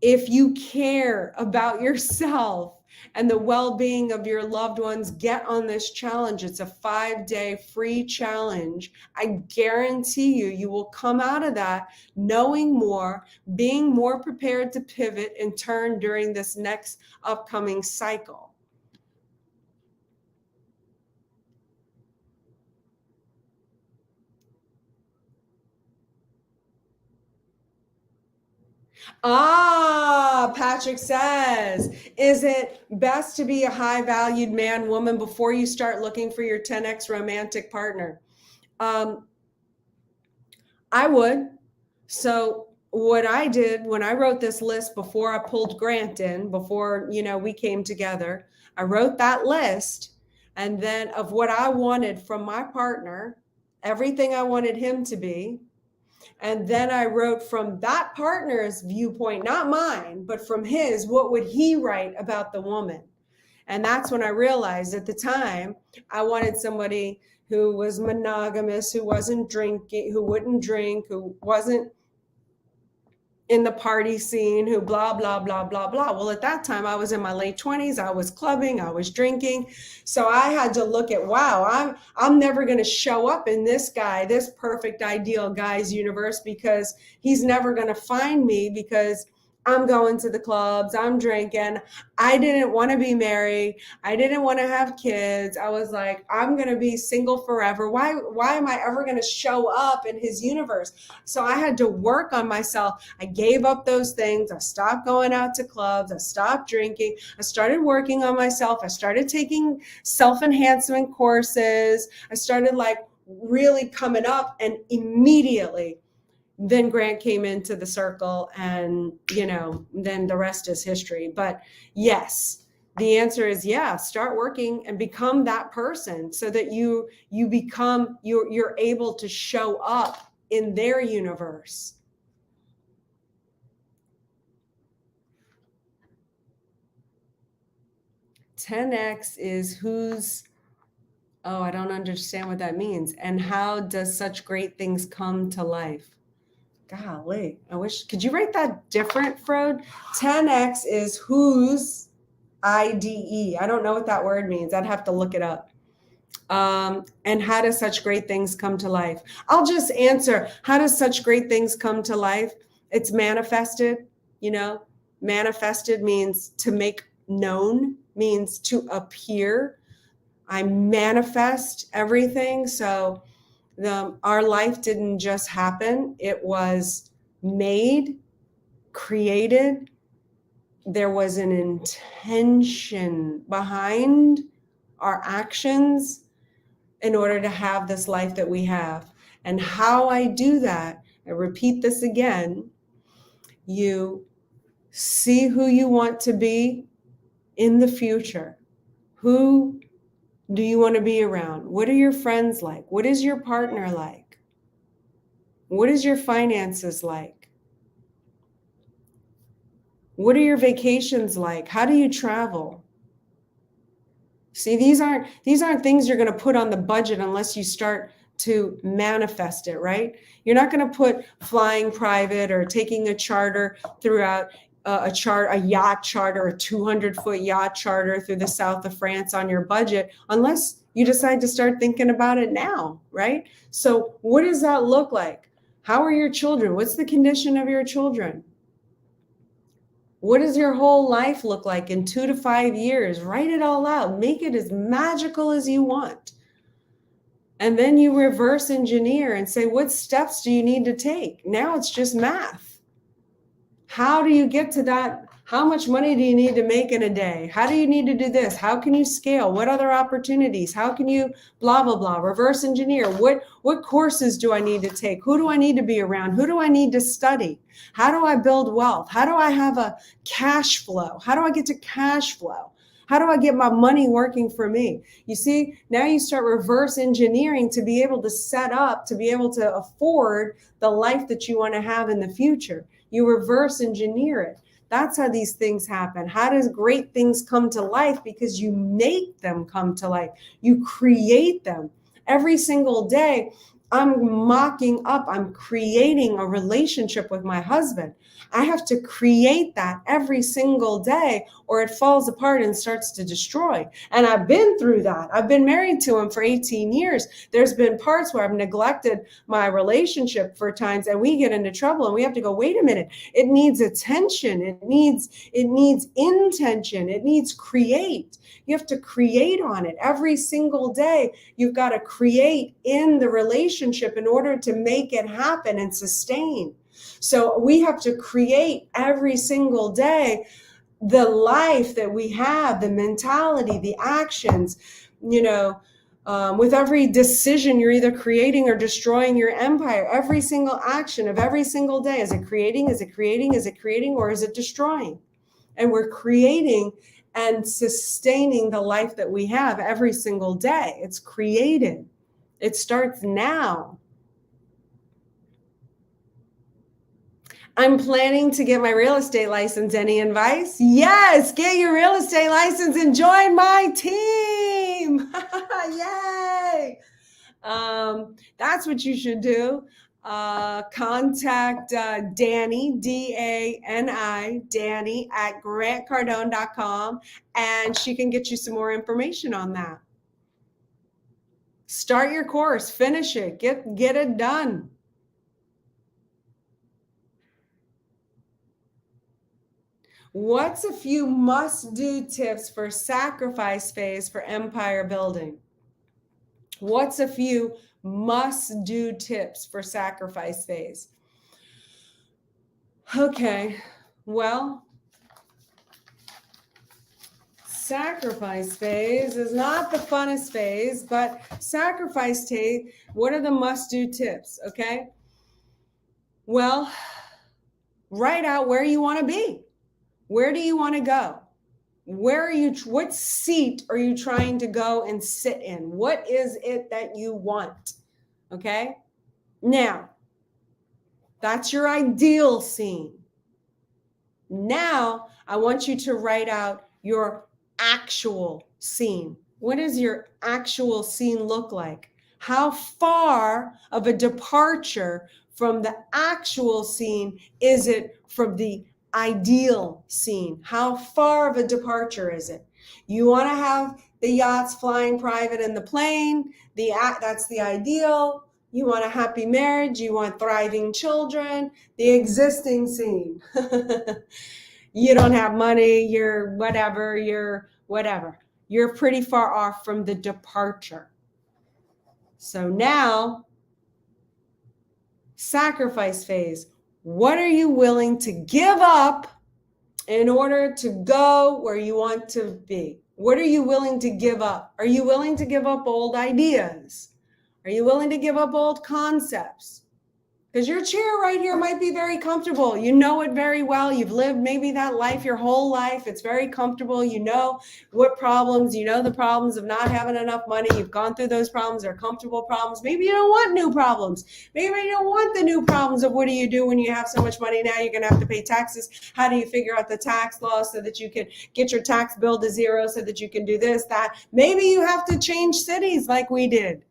If you care about yourself and the well-being of your loved ones, get on this challenge. It's a 5-day free challenge. I guarantee you will come out of that knowing more, being more prepared to pivot and turn during this next upcoming cycle. Patrick says, is it best to be a high valued man, woman before you start looking for your 10x romantic partner? I would. So what I did when I wrote this list before I pulled Grant in, before, we came together, I wrote that list, and then of what I wanted from my partner, everything I wanted him to be. And then I wrote from that partner's viewpoint, not mine, but from his, what would he write about the woman? And that's when I realized at the time I wanted somebody who was monogamous, who wasn't drinking, who wouldn't drink, who wasn't in the party scene who blah, blah, blah, blah, blah. Well, at that time, I was in my late 20s. I was clubbing, I was drinking. So I had to look at, wow, I'm never going to show up in this guy, this perfect ideal guy's universe, because he's never going to find me, because I'm going to the clubs, I'm drinking. I didn't want to be married. I didn't want to have kids. I was like, I'm going to be single forever. Why am I ever going to show up in his universe? So I had to work on myself. I gave up those things. I stopped going out to clubs. I stopped drinking. I started working on myself. I started taking self-enhancement courses. I started like really coming up, and immediately then Grant came into the circle, and then the rest is history. But yes, the answer is yeah, start working and become that person, so that you're able to show up in their universe. "10x is who's." Oh, I don't understand what that means. "And how does such great things come to life?" Golly, could you write that different, Frode? 10x is whose IDE. I don't know what that word means. I'd have to look it up. And how do such great things come to life? I'll just answer, how does such great things come to life? It's manifested, manifested means to make known, means to appear. I manifest everything. So our life didn't just happen. It was made, created. There was an intention behind our actions in order to have this life that we have. And how I do that, I repeat this again, you see who you want to be in the future. Who do you want to be around? What are your friends like? What is your partner like? What is your finances like? What are your vacations like? How do you travel? See, these aren't things you're going to put on the budget unless you start to manifest it, right? You're not going to put flying private or taking a charter throughout a yacht charter, a 200-foot yacht charter through the south of France on your budget unless you decide to start thinking about it now, right? So what does that look like? How are your children? What's the condition of your children? What does your whole life look like in 2 to 5 years? Write it all out. Make it as magical as you want. And then you reverse engineer and say, what steps do you need to take? Now it's just math. How do you get to that? How much money do you need to make in a day? How do you need to do this? How can you scale? What other opportunities? How can you blah, blah, blah, reverse engineer? What courses do I need to take? Who do I need to be around? Who do I need to study? How do I build wealth? How do I have a cash flow? How do I get to cash flow? How do I get my money working for me? You see, now you start reverse engineering to be able to set up, to be able to afford the life that you want to have in the future. You reverse engineer it. That's how these things happen. How does great things come to life? Because you make them come to life. You create them. Every single day, I'm creating a relationship with my husband. I have to create that every single day or it falls apart and starts to destroy. And I've been through that. I've been married to him for 18 years. There's been parts where I've neglected my relationship for times and we get into trouble and we have to go, wait a minute, it needs attention. It needs intention. It needs create. You have to create on it every single day. You've got to create in the relationship in order to make it happen and sustain. So we have to create every single day the life that we have, the mentality, the actions, with every decision, you're either creating or destroying your empire. Every single action of every single day, is it creating, is it creating, is it creating, or is it destroying? And we're creating and sustaining the life that we have every single day. It's created. It starts now. I'm planning to get my real estate license. Any advice? Yes, get your real estate license and join my team. Yay. That's what you should do. contact Danny, Dani, Danny at grantcardone.com, and she can get you some more information on that. Start your course, finish it, get it done. What's a few must-do tips for sacrifice phase for empire building? What's a few must-do tips for sacrifice phase? Okay, well, sacrifice phase is not the funnest phase, but sacrifice phase, what are the must-do tips, okay? Well, write out where you want to be. Where do you want to go? What seat are you trying to go and sit in? What is it that you want? Okay? Now, that's your ideal scene. Now, I want you to write out your actual scene. What does your actual scene look like? How far of a departure from the actual scene is it from the ideal scene? How far of a departure is it? You want to have the yachts flying private in the plane. That's the ideal. You want a happy marriage. You want thriving children. The existing scene. You don't have money. You're whatever. You're pretty far off from the departure. So now, sacrifice phase. What are you willing to give up in order to go where you want to be? What are you willing to give up? Are you willing to give up old ideas? Are you willing to give up old concepts? Because your chair right here might be very comfortable. You know it very well. You've lived maybe that life your whole life. It's very comfortable. You know what problems, you know the problems of not having enough money. You've gone through those problems. They're comfortable problems. Maybe you don't want new problems. Maybe you don't want the new problems of what do you do when you have so much money now you're going to have to pay taxes. How do you figure out the tax law so that you can get your tax bill to zero so that you can do this, that? Maybe you have to change cities like we did.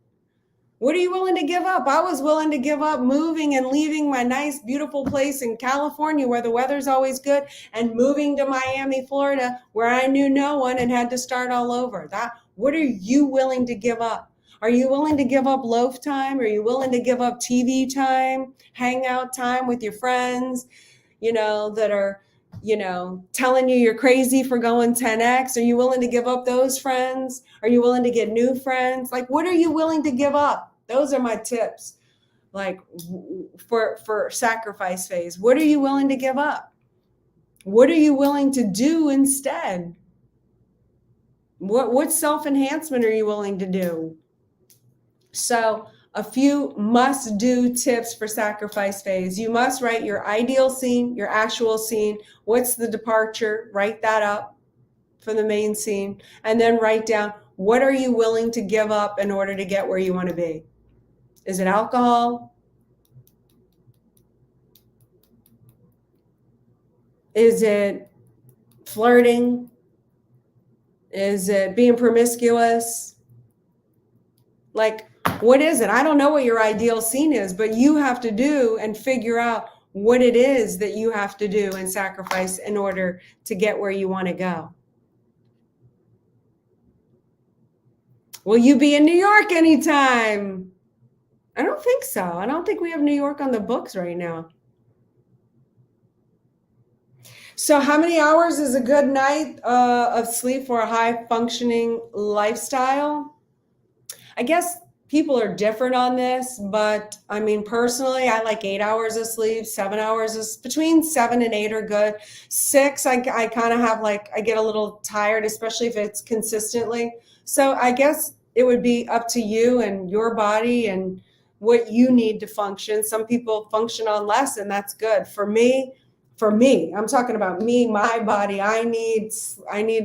What are you willing to give up? I was willing to give up moving and leaving my nice, beautiful place in California where the weather's always good and moving to Miami, Florida, where I knew no one and had to start all over. What are you willing to give up? Are you willing to give up loaf time? Are you willing to give up TV time, hangout time with your friends, that are, telling you you're crazy for going 10X? Are you willing to give up those friends? Are you willing to get new friends? Like, what are you willing to give up? Those are my tips, like for sacrifice phase. What are you willing to give up? What are you willing to do instead? What self-enhancement are you willing to do? So a few must-do tips for sacrifice phase. You must write your ideal scene, your actual scene. What's the departure? Write that up for the main scene. And then write down, what are you willing to give up in order to get where you want to be? Is it alcohol? Is it flirting? Is it being promiscuous? Like, what is it? I don't know what your ideal scene is, but you have to do and figure out what it is that you have to do and sacrifice in order to get where you want to go. Will you be in New York anytime? I don't think so. I don't think we have New York on the books right now. So how many hours is a good night of sleep for a high functioning lifestyle? I guess people are different on this, but I mean, personally, I like 8 hours of sleep, 7 hours, between 7 and 8 are good. 6, I kind of have I get a little tired, especially if it's consistently. So I guess it would be up to you and your body and what you need to function. Some people function on less, and that's good. For me, I'm talking about me, my body. I need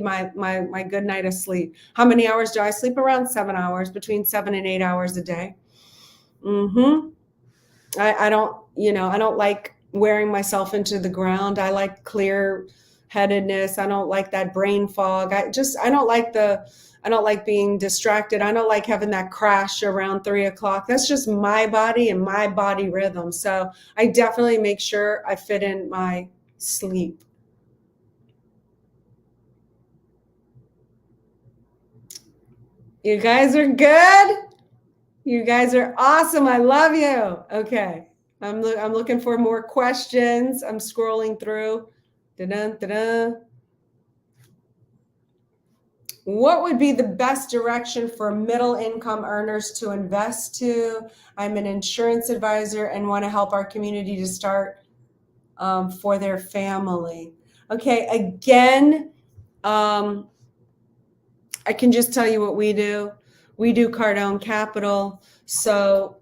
my good night of sleep. How many hours do I sleep? Around 7 hours, between 7 and 8 hours a day. I don't like wearing myself into the ground. I like clear headedness. I don't like that brain fog. I don't like I don't like being distracted. I don't like having that crash around 3 o'clock. That's just my body and my body rhythm. So I definitely make sure I fit in my sleep. You guys are good. You guys are awesome. I love you. Okay. I'm looking for more questions. I'm scrolling through. Da-dun, da-dun. What would be the best direction for middle income earners to invest to? I'm an insurance advisor and want to help our community to start for their family. Okay, again, I can just tell you what we do. We do Cardone Capital. So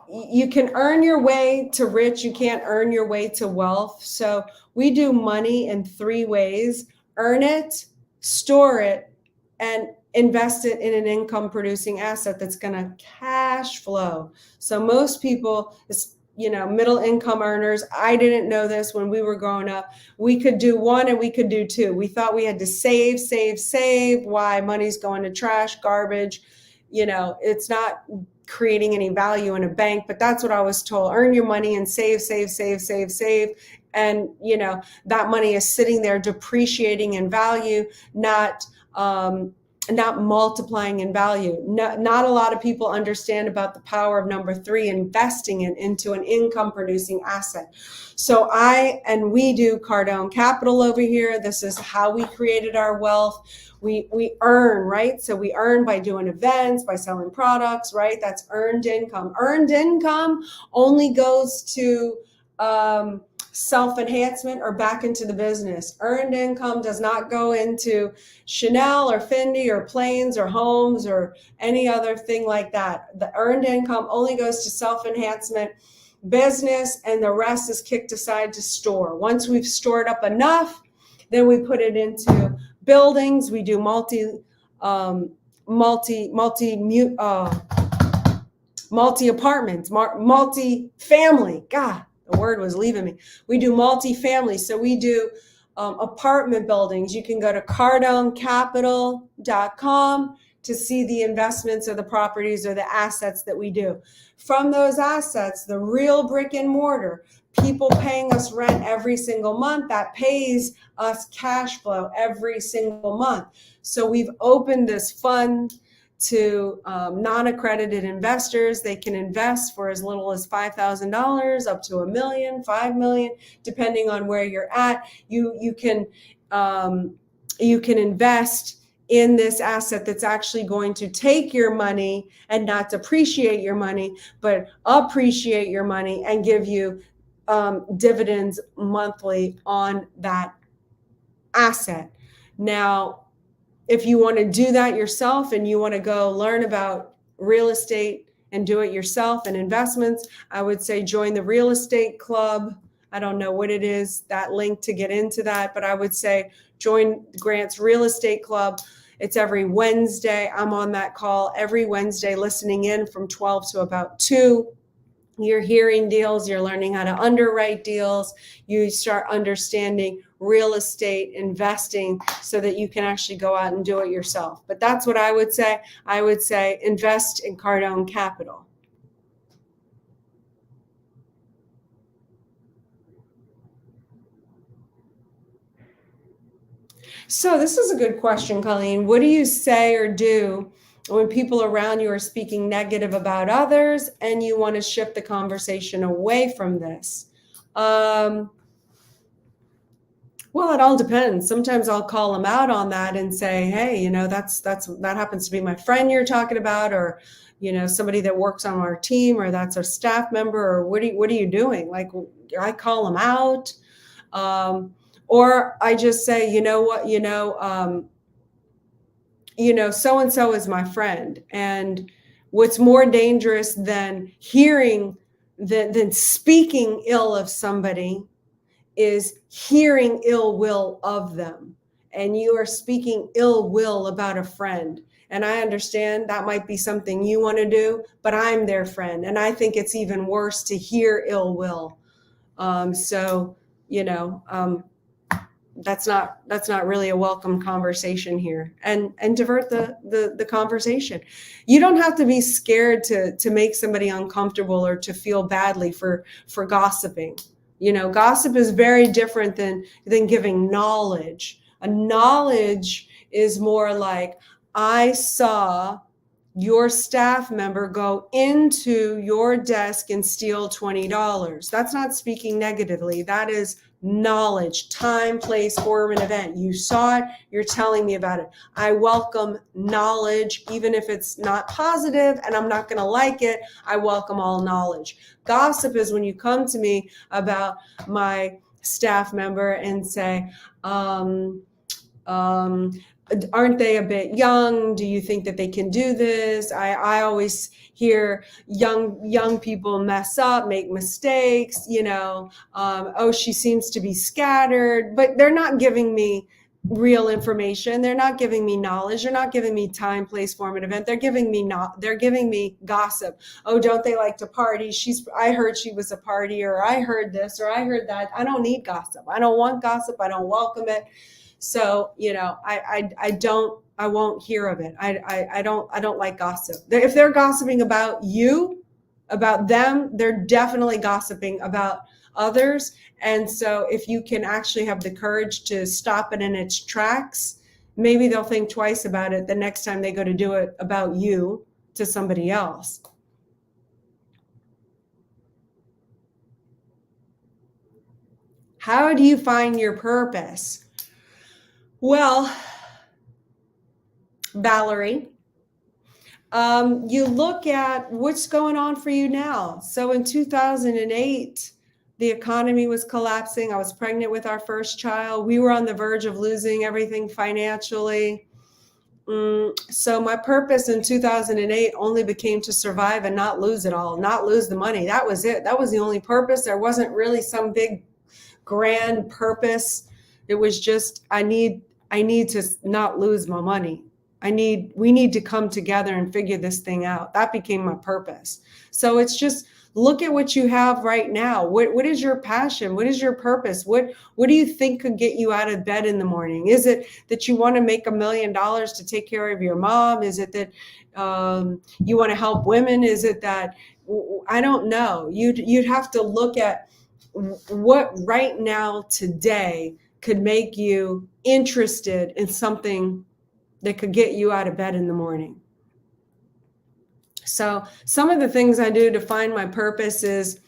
you can earn your way to rich. You can't earn your way to wealth. So we do money in 3 ways: earn it, store it, and invest it in an income producing asset that's going to cash flow. So most people, middle income earners, I didn't know this when we were growing up. We could do one and we could do 2. We thought we had to save. Why? Money's going to trash, garbage. It's not creating any value in a bank, but that's what I was told. Earn your money and save. And, that money is sitting there depreciating in value, not multiplying in value. Not a lot of people understand about the power of number 3, investing it into an income producing asset. So we do Cardone Capital over here. This is how we created our wealth. We earn, right? So we earn by doing events, by selling products, right? That's earned income. Earned income only goes to self-enhancement or back into the business. Earned income does not go into Chanel or Fendi or planes or homes or any other thing like that. The earned income only goes to self-enhancement, business, and the rest is kicked aside to store. Once we've stored up enough, then we put it into buildings. We do multi apartments, multi-family. God, the word was leaving me. We do multi-family. So we do apartment buildings. You can go to cardonecapital.com to see the investments or the properties or the assets that we do. From those assets, the real brick and mortar, people paying us rent every single month, that pays us cash flow every single month. So we've opened this fund to non-accredited investors. They can invest for as little as $5,000 up to $1 million, $5 million, depending on where you're at. You can invest in this asset that's actually going to take your money and not depreciate your money, but appreciate your money and give you dividends monthly on that asset. Now, if you want to do that yourself and you want to go learn about real estate and do it yourself and investments, I would say join the real estate club. I don't know what it is, that link to get into that, but I would say join Grant's Real Estate Club. It's every Wednesday. I'm on that call every Wednesday, listening in from 12 to about 2. You're hearing deals, you're learning how to underwrite deals, you start understanding real estate investing so that you can actually go out and do it yourself. But that's what I would say. I would say invest in Cardone Capital. So this is a good question, Colleen. What do you say or do when people around you are speaking negative about others and you want to shift the conversation away from this? Well, it all depends. Sometimes I'll call them out on that and say, hey, that happens to be my friend you're talking about, or, somebody that works on our team, or that's a staff member, or what are you doing? Like, I call them out. Or I just say, so-and-so is my friend. And what's more dangerous than than speaking ill of somebody is hearing ill will of them. And you are speaking ill will about a friend. And I understand that might be something you want to do, but I'm their friend. And I think it's even worse to hear ill will. that's not really a welcome conversation here, and divert the conversation. You don't have to be scared to make somebody uncomfortable or to feel badly for gossiping. Gossip is very different than giving knowledge. A knowledge is more like, I saw your staff member go into your desk and steal $20. That's not speaking negatively. That is knowledge, time, place, form, and event. You saw it, you're telling me about it. I welcome knowledge, even if it's not positive and I'm not going to like it. I welcome all knowledge. Gossip is when you come to me about my staff member and say, aren't they a bit young? Do you think that they can do this? I always hear young people mess up, make mistakes, oh, she seems to be scattered, but they're not giving me real information. They're not giving me knowledge. They're not giving me time, place, form, and event. They're giving me gossip. Oh, don't they like to party? I heard she was a partier, or I heard this, or I heard that. I don't need gossip. I don't want gossip. I don't welcome it. So, I won't hear of it. I don't like gossip. If they're gossiping about you, about them, they're definitely gossiping about others. And so if you can actually have the courage to stop it in its tracks, maybe they'll think twice about it the next time they go to do it about you to somebody else. How do you find your purpose? Well, Valerie, you look at what's going on for you now. So in 2008, the economy was collapsing. I was pregnant with our first child. We were on the verge of losing everything financially. So my purpose in 2008 only became to survive and not lose it all, not lose the money. That was it. That was the only purpose. There wasn't really some big grand purpose. It was just, I need to not lose my money. We need to come together and figure this thing out. That became my purpose. So it's just, look at what you have right now. What is your passion? What is your purpose? What do you think could get you out of bed in the morning? Is it that you want to make $1 million to take care of your mom? Is it that you want to help women? Is it that, I don't know. You'd have to look at what right now today could make you interested in something that could get you out of bed in the morning. So some of the things I do to find my purpose is,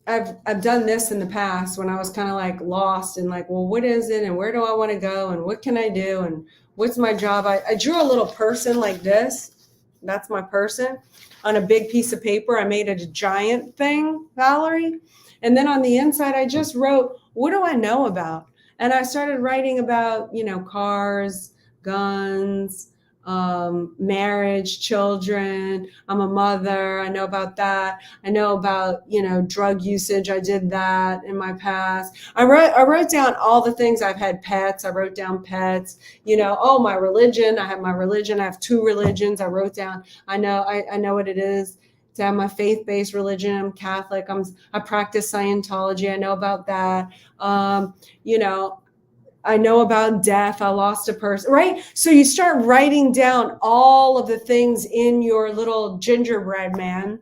I've done this in the past when I was kind of like lost and like, well, what is it? And where do I want to go? And what can I do? And what's my job? I drew a little person like this. That's my person on a big piece of paper. I made it a giant thing, Valerie. And then on the inside, I just wrote, what do I know about? And I started writing about, cars, guns, marriage, children. I'm a mother. I know about that. I know about, drug usage. I did that in my past. I wrote down all the things. I've had pets. I wrote down pets, my religion. I have my religion. I have 2 religions. I wrote down, I know what it is to have my faith-based religion. I'm Catholic. I practice Scientology. I know about that. I know about death. I lost a person, right? So you start writing down all of the things in your little gingerbread man.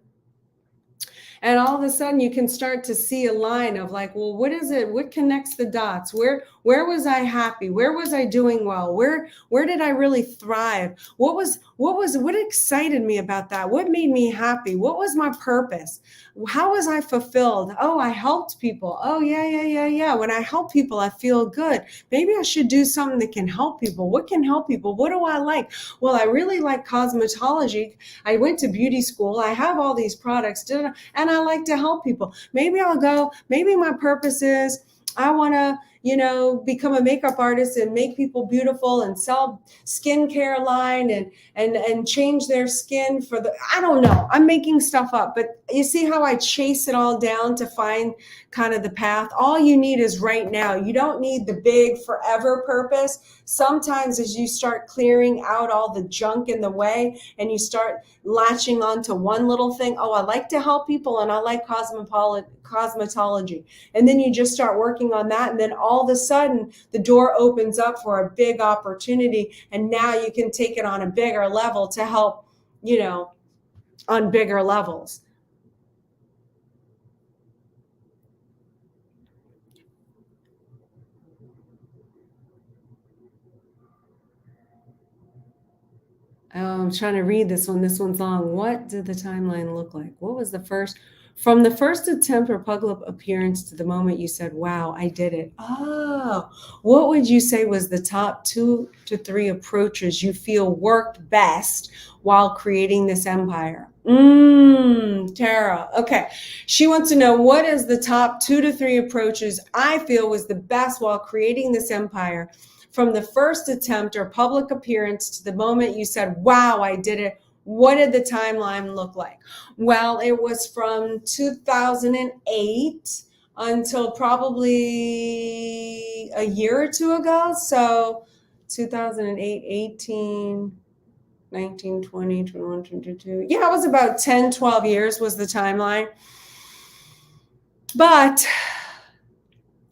And all of a sudden you can start to see a line of like, well, what is it? What connects the dots? Where was I happy? Where was I doing well? Where did I really thrive? What excited me about that? What made me happy? What was my purpose? How was I fulfilled? Oh, I helped people. Oh, yeah. When I help people, I feel good. Maybe I should do something that can help people. What can help people? What do I like? Well, I really like cosmetology. I went to beauty school. I have all these products, and I like to help people. Maybe my purpose is I want to, become a makeup artist and make people beautiful and sell skincare line and change their skin I don't know. I'm making stuff up, but you see how I chase it all down to find kind of the path. All you need is right now. You don't need the big forever purpose. Sometimes as you start clearing out all the junk in the way and you start latching onto one little thing, oh, I like to help people and I like cosmetology. And then you just start working on that, and then all of a sudden the door opens up for a big opportunity, and now you can take it on a bigger level to help, on bigger levels. I'm trying to read this one. This one's long. What did the timeline look like? What was from the first attempt or public appearance to the moment you said, wow, I did it? Oh, what would you say was the top 2 to 3 approaches you feel worked best while creating this empire? Tara. Okay. She wants to know, what is the top 2 to 3 approaches I feel was the best while creating this empire? From the first attempt or public appearance to the moment you said, wow, I did it, what did the timeline look like? Well, it was from 2008 until probably a year or two ago. So 2008, 18, 19, 20, 21, 22. Yeah, it was about 10, 12 years was the timeline. But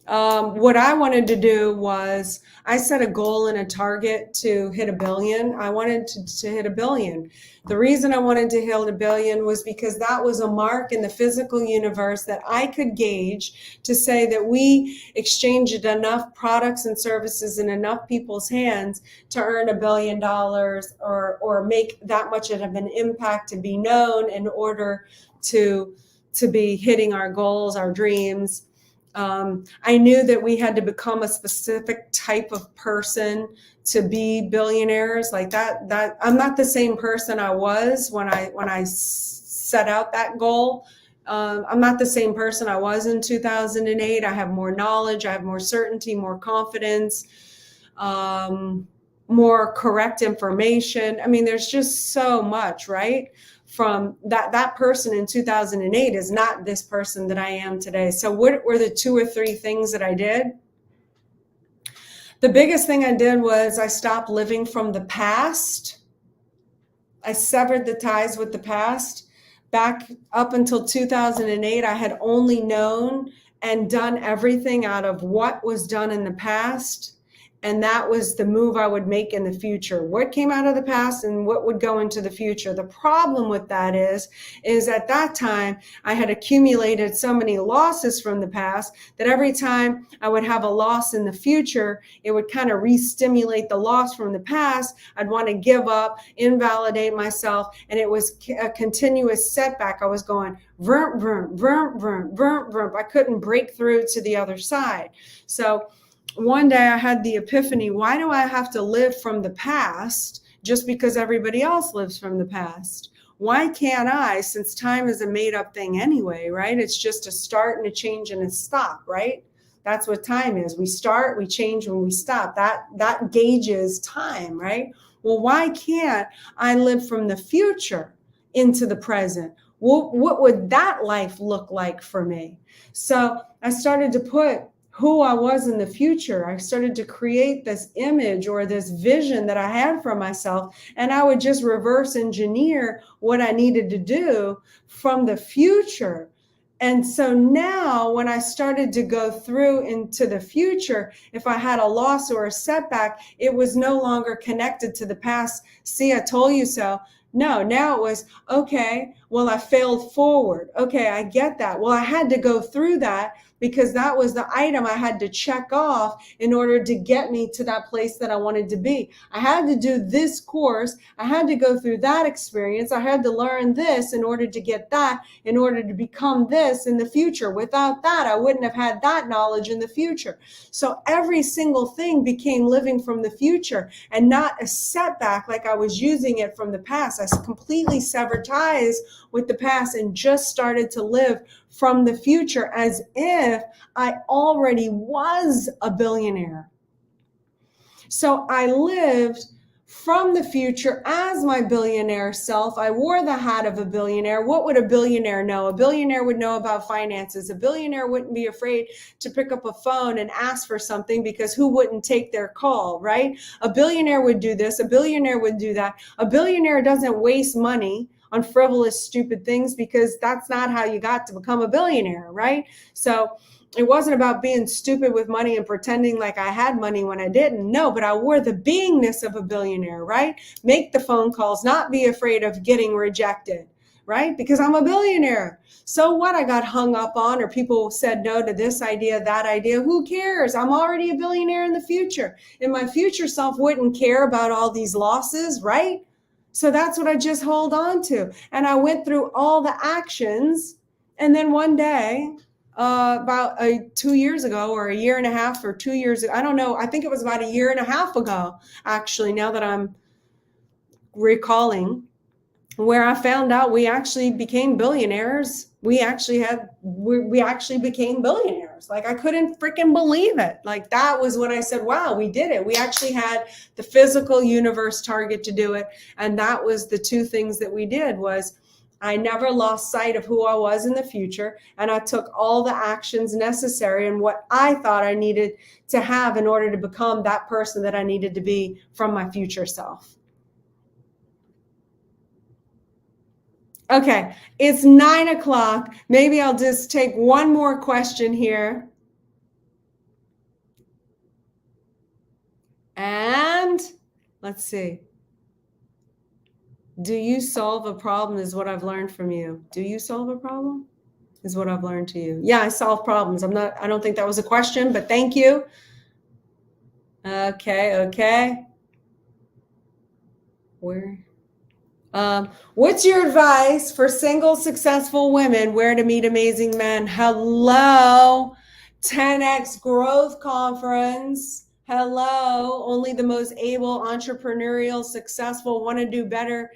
what I wanted to do was, I set a goal and a target to hit 1 billion. I wanted to hit 1 billion. The reason I wanted to hit 1 billion was because that was a mark in the physical universe that I could gauge to say that we exchanged enough products and services in enough people's hands to earn $1 billion or make that much of an impact to be known in order to be hitting our goals, our dreams. I knew that we had to become a specific type of person to be billionaires. Like that I'm not the same person I was when I set out that goal. I'm not the same person I was in 2008. I have more knowledge. I have more certainty, more confidence, more correct information. I mean, there's just so much, right? From that person in 2008 is not this person that I am today. So what were the 2 or 3 things that I did? The biggest thing I did was I stopped living from the past. I severed the ties with the past. Back up until 2008, I had only known and done everything out of what was done in the past. And that was the move I would make in the future. What came out of the past and what would go into the future. The problem with that is at that time, I had accumulated so many losses from the past that every time I would have a loss in the future, it would kind of re-stimulate the loss from the past. I'd want to give up, invalidate myself. And it was a continuous setback. I was going, vroom, vroom, vroom, vroom, vroom, vroom. I couldn't break through to the other side. So one day I had the epiphany, why do I have to live from the past just because everybody else lives from the past? Why can't I, since time is a made up thing anyway, right? It's just a start and a change and a stop, right? That's what time is. We start, we change when we stop. That gauges time, right? Well, why can't I live from the future into the present? What would that life look like for me? So I started to put who I was in the future. I started to create this image or this vision that I had for myself, and I would just reverse engineer what I needed to do from the future. And so now when I started to go through into the future, if I had a loss or a setback, it was no longer connected to the past. See, I told you so. No, now it was, okay, well, I failed forward. Okay, I get that. Well, I had to go through that because that was the item I had to check off in order to get me to that place that I wanted to be. I had to do this course. I had to go through that experience. I had to learn this in order to get that, in order to become this in the future. Without that, I wouldn't have had that knowledge in the future. So every single thing became living from the future and not a setback like I was using it from the past. I completely severed ties with the past and just started to live from the future as if I already was a billionaire. So I lived from the future as my billionaire self. I wore the hat of a billionaire. What would a billionaire know? A billionaire would know about finances. A billionaire wouldn't be afraid to pick up a phone and ask for something because who wouldn't take their call, right? A billionaire would do this. A billionaire would do that. A billionaire doesn't waste money on frivolous, stupid things, because that's not how you got to become a billionaire, right? So it wasn't about being stupid with money and pretending like I had money when I didn't. No, but I wore the beingness of a billionaire, right? Make the phone calls, not be afraid of getting rejected, right? Because I'm a billionaire. So what? I got hung up on, or people said no to this idea, that idea. Who cares? I'm already a billionaire in the future. And my future self wouldn't care about all these losses, right? So that's what I just hold on to. And I went through all the actions. And then one day, about 2 years ago, or a year and a half, or 2 years ago, I don't know. I think it was about a year and a half ago, actually, now that I'm recalling, where I found out we actually became billionaires. We actually became billionaires. Like, I couldn't freaking believe it. Like, that was when I said, wow, we did it. We actually had the physical universe target to do it. And that was the two things that we did. Was I never lost sight of who I was in the future, and I took all the actions necessary and what I thought I needed to have in order to become that person that I needed to be from my future self. Okay, it's 9 o'clock. Maybe I'll just take one more question here. And let's see. Do you solve a problem is what I've learned from you. Do you solve a problem is what I've learned to you. Yeah, I solve problems. I don't think that was a question, but thank you. Okay. What's your advice for single successful women where to meet amazing men? Hello, 10X Growth Conference. Hello, only the most able, entrepreneurial, successful, want to do better,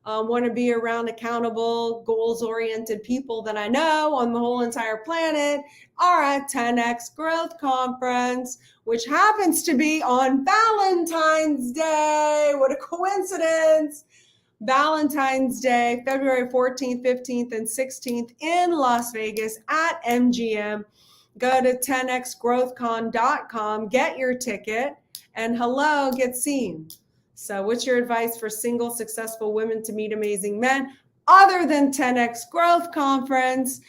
want to be around accountable, goals-oriented people that I know on the whole entire planet are at 10X Growth Conference, which happens to be on Valentine's Day. What a coincidence. Valentine's Day, February 14th, 15th, and 16th in Las Vegas at MGM. Go to 10xgrowthcon.com, get your ticket, and hello, get seen. So what's your advice for single successful women to meet amazing men other than 10X Growth Conference?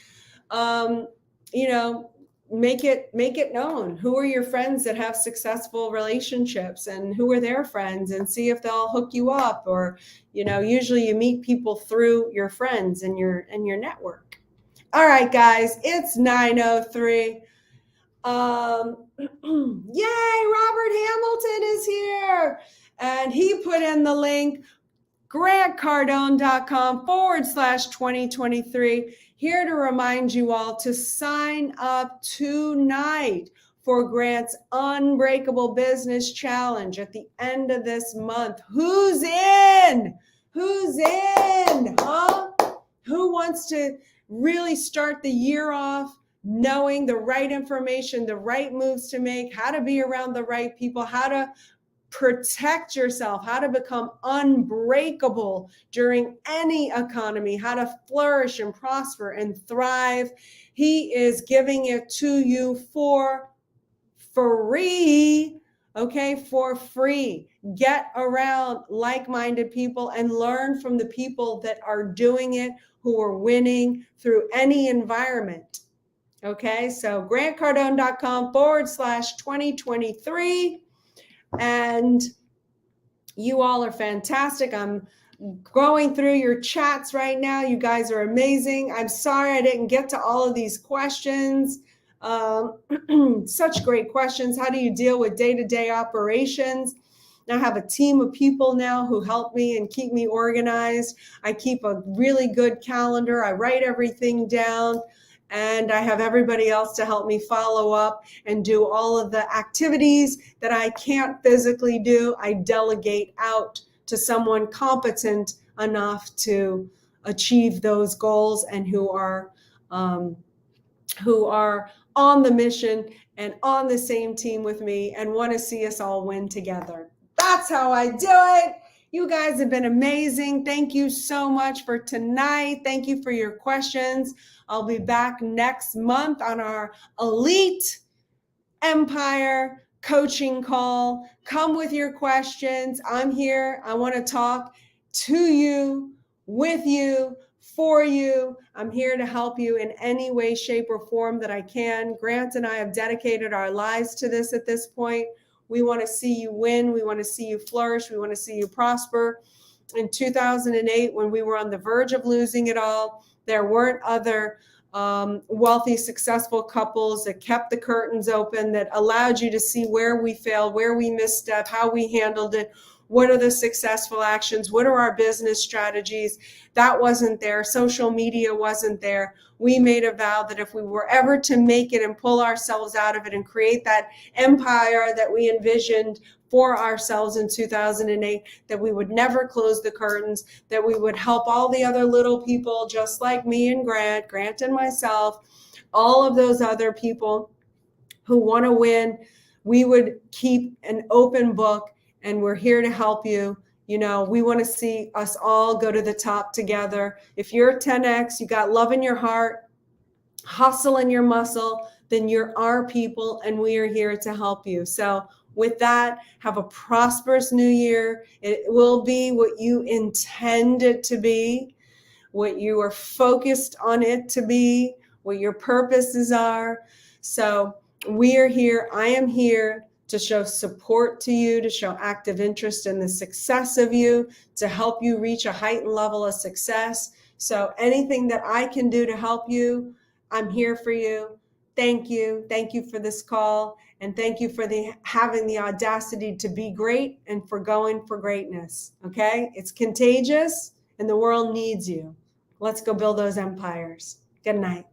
Make it known. Who are your friends that have successful relationships, and who are their friends, and see if they'll hook you up. Or, usually you meet people through your friends and your network. All right, guys, it's 9:03. Yay, Robert Hamilton is here. And he put in the link, grantcardone.com/2023. Here to remind you all to sign up tonight for Grant's Unbreakable Business Challenge at the end of this month. Who's in? Huh? Who wants to really start the year off knowing the right information, the right moves to make, how to be around the right people, how to protect yourself, how to become unbreakable during any economy, how to flourish and prosper and thrive? He is giving it to you for free. Okay, for free. Get around like-minded people and learn from the people that are doing it, who are winning through any environment. Okay, so grantcardone.com/2023. And you all are fantastic. I'm going through your chats right now. You guys are amazing. I'm sorry I didn't get to all of these questions. Such great questions. How do you deal with day-to-day operations? I have a team of people now who help me and keep me organized. I keep a really good calendar. I write everything down. And I have everybody else to help me follow up and do all of the activities that I can't physically do. I delegate out to someone competent enough to achieve those goals, and who are on the mission and on the same team with me and want to see us all win together. That's how I do it. You guys have been amazing. Thank you so much for tonight. Thank you for your questions. I'll be back next month on our Elite Empire coaching call. Come with your questions. I'm here. I want to talk to you with you, for you. I'm here to help you in any way, shape, or form that I can. Grant and I have dedicated our lives to this at this point. We want to see you win. We want to see you flourish. We want to see you prosper. In 2008, when we were on the verge of losing it all, there weren't other wealthy, successful couples that kept the curtains open, that allowed you to see where we failed, where we misstepped, how we handled it. What are the successful actions? What are our business strategies? That wasn't there. Social media wasn't there. We made a vow that if we were ever to make it and pull ourselves out of it and create that empire that we envisioned for ourselves in 2008, that we would never close the curtains, that we would help all the other little people just like me and Grant and myself, all of those other people who want to win. We would keep an open book, and we're here to help you. You know, we want to see us all go to the top together. If you're 10X, you got love in your heart, hustle in your muscle, then you're our people, and we are here to help you. So with that, have a prosperous new year. It will be what you intend it to be, what you are focused on it to be, what your purposes are. So we are here. I am here to show support to you, to show active interest in the success of you, to help you reach a heightened level of success. So anything that I can do to help you, I'm here for you. Thank you. Thank you for this call. And thank you for having the audacity to be great and for going for greatness. Okay? It's contagious and the world needs you. Let's go build those empires. Good night.